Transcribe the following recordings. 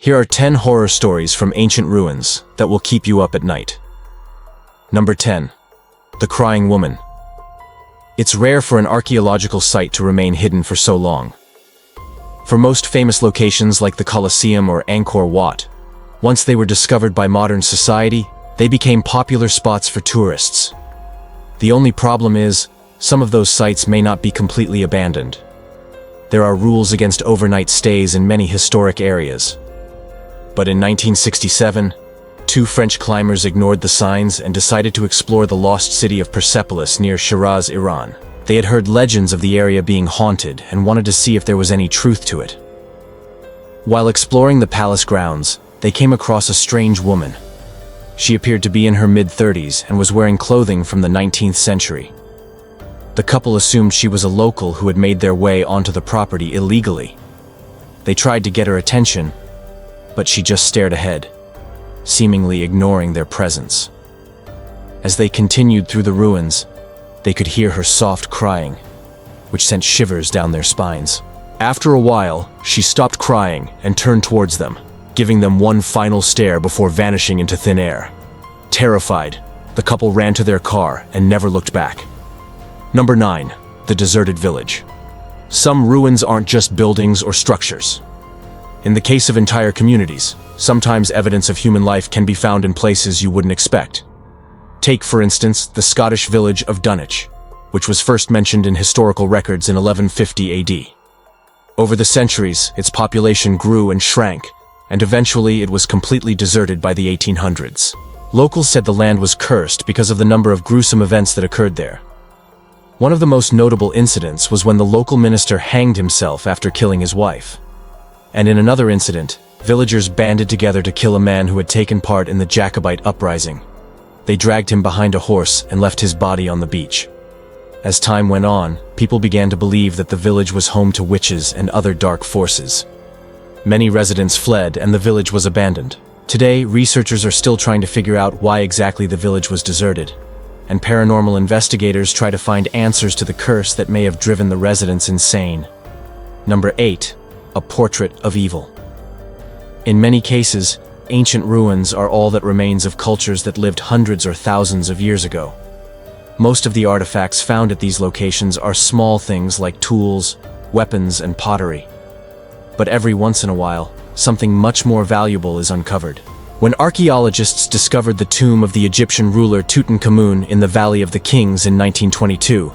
Here are 10 horror stories from ancient ruins that will keep you up at night. Number 10. The Crying Woman. It's rare for an archaeological site to remain hidden for so long. For most famous locations like the Colosseum or Angkor Wat, once they were discovered by modern society, they became popular spots for tourists. The only problem is, some of those sites may not be completely abandoned. There are rules against overnight stays in many historic areas. But in 1967, two French climbers ignored the signs and decided to explore the lost city of Persepolis near Shiraz, Iran. They had heard legends of the area being haunted and wanted to see if there was any truth to it. While exploring the palace grounds, they came across a strange woman. She appeared to be in her mid-30s and was wearing clothing from the 19th century. The couple assumed she was a local who had made their way onto the property illegally. They tried to get her attention, but she just stared ahead, seemingly ignoring their presence. As they continued through the ruins, they could hear her soft crying, which sent shivers down their spines. After a while, she stopped crying and turned towards them, giving them one final stare before vanishing into thin air. Terrified, the couple ran to their car and never looked back. Number 9. The Deserted Village. Some ruins aren't just buildings or structures. In the case of entire communities, sometimes evidence of human life can be found in places you wouldn't expect. Take, for instance, the Scottish village of Dunwich, which was first mentioned in historical records in 1150 AD. Over the centuries, its population grew and shrank, and eventually it was completely deserted by the 1800s. Locals said the land was cursed because of the number of gruesome events that occurred there. One of the most notable incidents was when the local minister hanged himself after killing his wife. And in another incident, villagers banded together to kill a man who had taken part in the Jacobite uprising. They dragged him behind a horse and left his body on the beach. As time went on, people began to believe that the village was home to witches and other dark forces. Many residents fled and the village was abandoned. Today, researchers are still trying to figure out why exactly the village was deserted, and paranormal investigators try to find answers to the curse that may have driven the residents insane. Number 8. A Portrait of Evil. In many cases, ancient ruins are all that remains of cultures that lived hundreds or thousands of years ago. Most of the artifacts found at these locations are small things like tools, weapons, and pottery. But every once in a while, something much more valuable is uncovered. When archaeologists discovered the tomb of the Egyptian ruler Tutankhamun in the Valley of the Kings in 1922,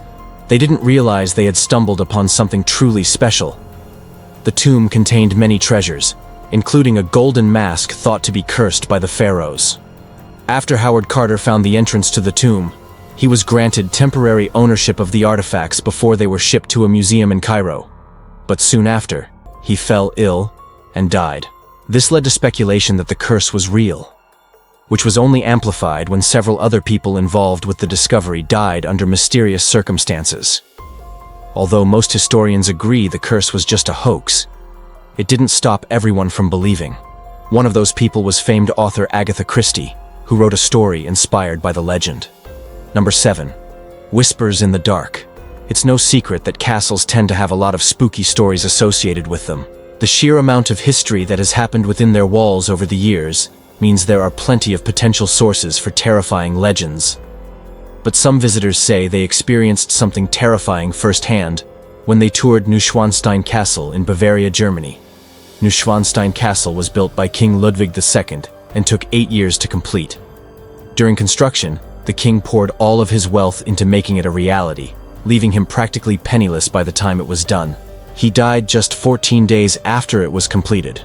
they didn't realize they had stumbled upon something truly special. The tomb contained many treasures, including a golden mask thought to be cursed by the pharaohs. After Howard Carter found the entrance to the tomb, he was granted temporary ownership of the artifacts before they were shipped to a museum in Cairo. But soon after, he fell ill and died. This led to speculation that the curse was real, which was only amplified when several other people involved with the discovery died under mysterious circumstances. Although most historians agree the curse was just a hoax, it didn't stop everyone from believing. One of those people was famed author Agatha Christie, who wrote a story inspired by the legend. Number 7. Whispers in the Dark. It's no secret that castles tend to have a lot of spooky stories associated with them. The sheer amount of history that has happened within their walls over the years means there are plenty of potential sources for terrifying legends. But some visitors say they experienced something terrifying firsthand when they toured Neuschwanstein Castle in Bavaria, Germany. Neuschwanstein Castle was built by King Ludwig II and took 8 years to complete. During construction, the king poured all of his wealth into making it a reality, leaving him practically penniless by the time it was done. He died just 14 days after it was completed,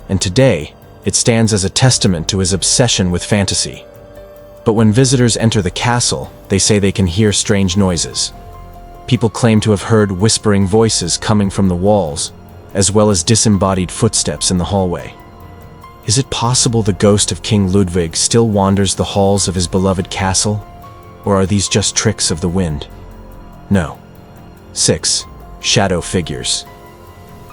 and today, it stands as a testament to his obsession with fantasy. But when visitors enter the castle, they say they can hear strange noises. People claim to have heard whispering voices coming from the walls, as well as disembodied footsteps in the hallway. Is it possible the ghost of King Ludwig still wanders the halls of his beloved castle? Or are these just tricks of the wind? No. 6. Shadow figures.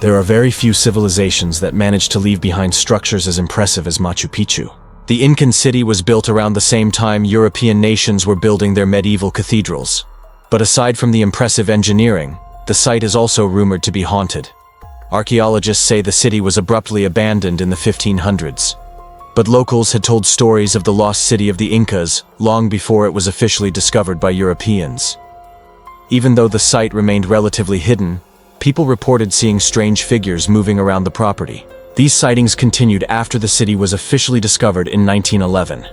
There are very few civilizations that manage to leave behind structures as impressive as Machu Picchu. The Incan city was built around the same time European nations were building their medieval cathedrals. But aside from the impressive engineering, the site is also rumored to be haunted. Archaeologists say the city was abruptly abandoned in the 1500s. But locals had told stories of the lost city of the Incas long before it was officially discovered by Europeans. Even though the site remained relatively hidden, people reported seeing strange figures moving around the property. These sightings continued after the city was officially discovered in 1911.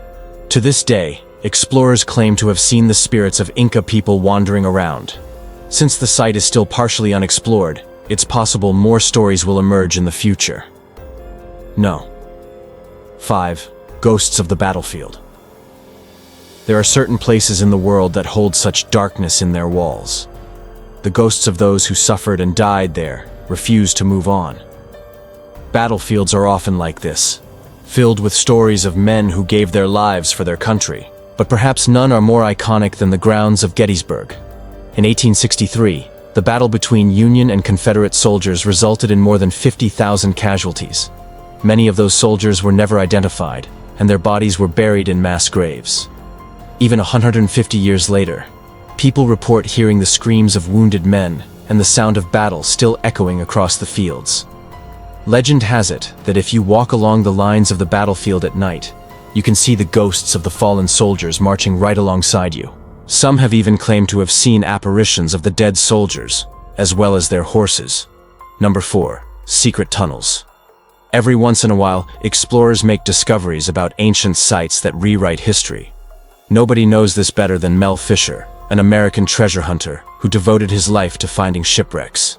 To this day, explorers claim to have seen the spirits of Inca people wandering around. Since the site is still partially unexplored, it's possible more stories will emerge in the future. No. 5. Ghosts of the battlefield. There are certain places in the world that hold such darkness in their walls. The ghosts of those who suffered and died there refuse to move on. Battlefields are often like this, filled with stories of men who gave their lives for their country, but perhaps none are more iconic than the grounds of Gettysburg. In 1863, the battle between Union and Confederate soldiers resulted in more than 50,000 casualties. Many of those soldiers were never identified, and their bodies were buried in mass graves. Even 150 years later, people report hearing the screams of wounded men and the sound of battle still echoing across the fields. Legend has it that if you walk along the lines of the battlefield at night, you can see the ghosts of the fallen soldiers marching right alongside you. Some have even claimed to have seen apparitions of the dead soldiers, as well as their horses. Number 4. Secret tunnels. Every once in a while, explorers make discoveries about ancient sites that rewrite history. Nobody knows this better than Mel Fisher, an American treasure hunter who devoted his life to finding shipwrecks.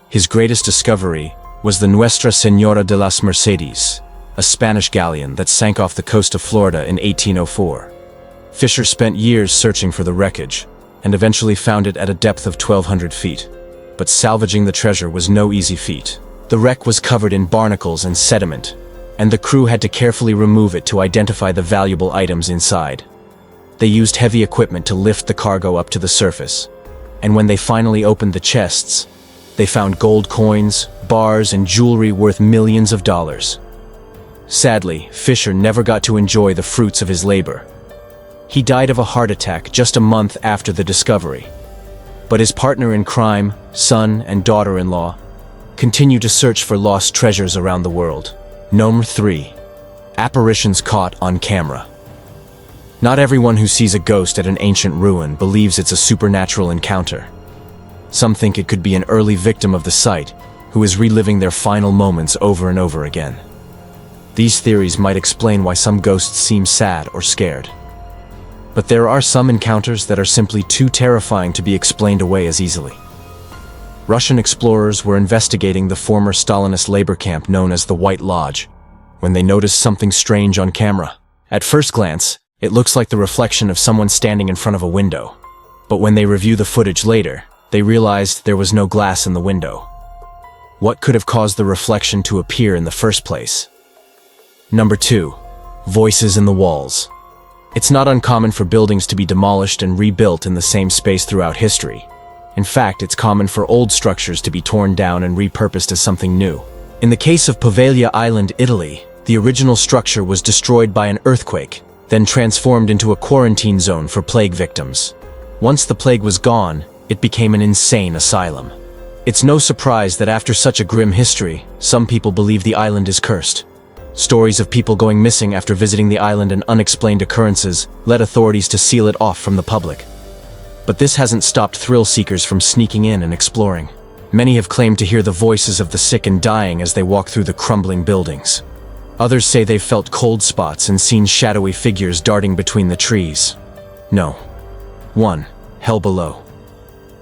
His greatest discovery was the Nuestra Señora de las Mercedes, a Spanish galleon that sank off the coast of Florida in 1804. Fisher spent years searching for the wreckage, and eventually found it at a depth of 1,200 feet. But salvaging the treasure was no easy feat. The wreck was covered in barnacles and sediment, and the crew had to carefully remove it to identify the valuable items inside. They used heavy equipment to lift the cargo up to the surface, and when they finally opened the chests, they found gold coins, bars, and jewelry worth millions of dollars. Sadly, Fisher never got to enjoy the fruits of his labor. He died of a heart attack just a month after the discovery. But his partner in crime, son, and daughter-in-law continue to search for lost treasures around the world. Number 3. Apparitions caught on camera. Not everyone who sees a ghost at an ancient ruin believes it's a supernatural encounter. Some think it could be an early victim of the site who is reliving their final moments over and over again. These theories might explain why some ghosts seem sad or scared. But there are some encounters that are simply too terrifying to be explained away as easily. Russian explorers were investigating the former Stalinist labor camp known as the White Lodge when they noticed something strange on camera. At first glance, it looks like the reflection of someone standing in front of a window. But when they review the footage later, they realized there was no glass in the window. What could have caused the reflection to appear in the first place? Number 2. Voices in the walls. It's not uncommon for buildings to be demolished and rebuilt in the same space throughout history. In fact, it's common for old structures to be torn down and repurposed as something new. In the case of Poveglia Island, Italy, the original structure was destroyed by an earthquake, then transformed into a quarantine zone for plague victims. Once the plague was gone, it became an insane asylum. It's no surprise that after such a grim history, some people believe the island is cursed. Stories of people going missing after visiting the island and unexplained occurrences led authorities to seal it off from the public. But this hasn't stopped thrill seekers from sneaking in and exploring. Many have claimed to hear the voices of the sick and dying as they walk through the crumbling buildings. Others say they've felt cold spots and seen shadowy figures darting between the trees. No. 1. Hell below.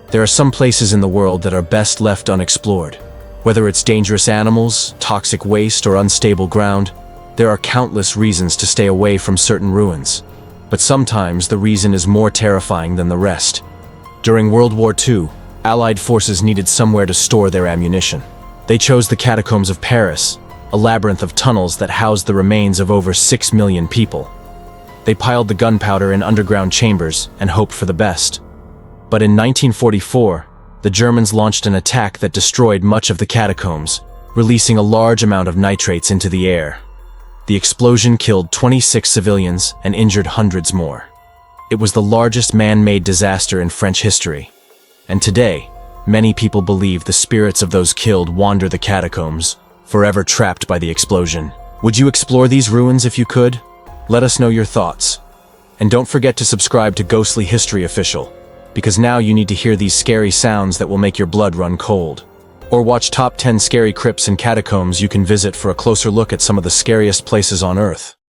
There are some places in the world that are best left unexplored. Whether it's dangerous animals, toxic waste, or unstable ground, there are countless reasons to stay away from certain ruins. But sometimes the reason is more terrifying than the rest. During World War II, Allied forces needed somewhere to store their ammunition. They chose the catacombs of Paris, a labyrinth of tunnels that housed the remains of over 6 million people. They piled the gunpowder in underground chambers and hoped for the best. But in 1944, the Germans launched an attack that destroyed much of the catacombs, releasing a large amount of nitrates into the air. The explosion killed 26 civilians and injured hundreds more. It was the largest man-made disaster in French history. And today, Many people believe the spirits of those killed wander the catacombs, forever trapped by the explosion. Would you explore these ruins if you could? Let us know your thoughts. And don't forget to subscribe to Ghostly History Official, because now you need to hear these scary sounds that will make your blood run cold. Or watch Top 10 Scary Crypts and Catacombs you can visit for a closer look at some of the scariest places on Earth.